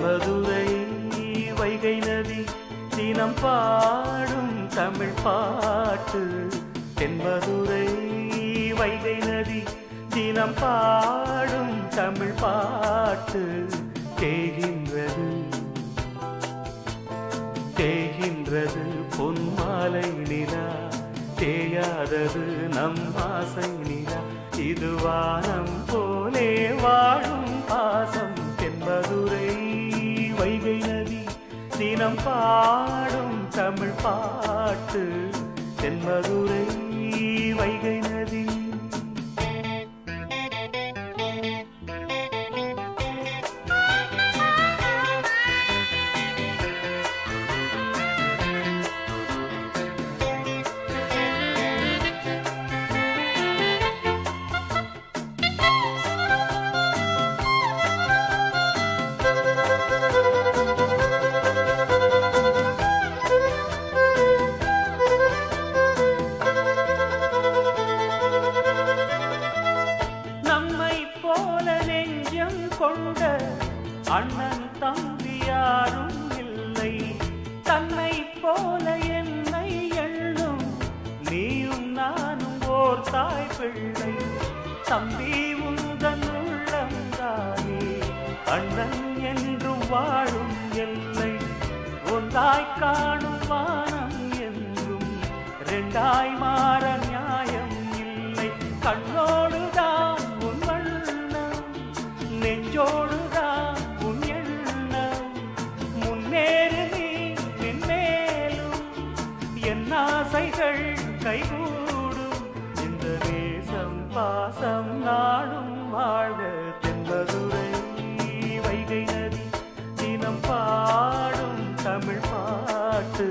தென்மதுரை வைகை நதி தினம் பாடும் தமிழ் பாட்டு. தென்மதுரை வைகை நதி தினம் பாடும் தமிழ் பாட்டு. தேகின்றது தேகின்றது பொன்மாலை நிலா, தேயாதது நம் ஆசை நிலா. இது வானம் போலே வாழும் பாசம். தென்மதுரை வைகை நதி தினம் பாடும் தமிழ் பாட்டு. தென்மதுரை வைகை நதி. கொண்ட அண்ணன் தம்பி யாரும் இல்லை, தன்னை போல என்னை எண்ணும் நீயும் நானும் ஓர் தாய் பிள்ளை. தம்பி உந்தன் உள்ளந்தானே அண்ணன் என்றும் வாழும் எல்லை. ஒன்றாய் காணும் வானம் என்றும் ரெண்டாய் மாற நியாயம் இல்லை. கண்ணோடுதான் உன் வண்ணம், நெஞ்சோடுதான் உன் எண்ணம். முன்னேறு நீ மென்மேலும், என் ஆசைகள் கைகூடும். இந்த நேசம் பாசம் நாடும் வாழ்க. தென்மதுரை வைகை நதி தினம் பாடும் தமிழ் பாட்டு.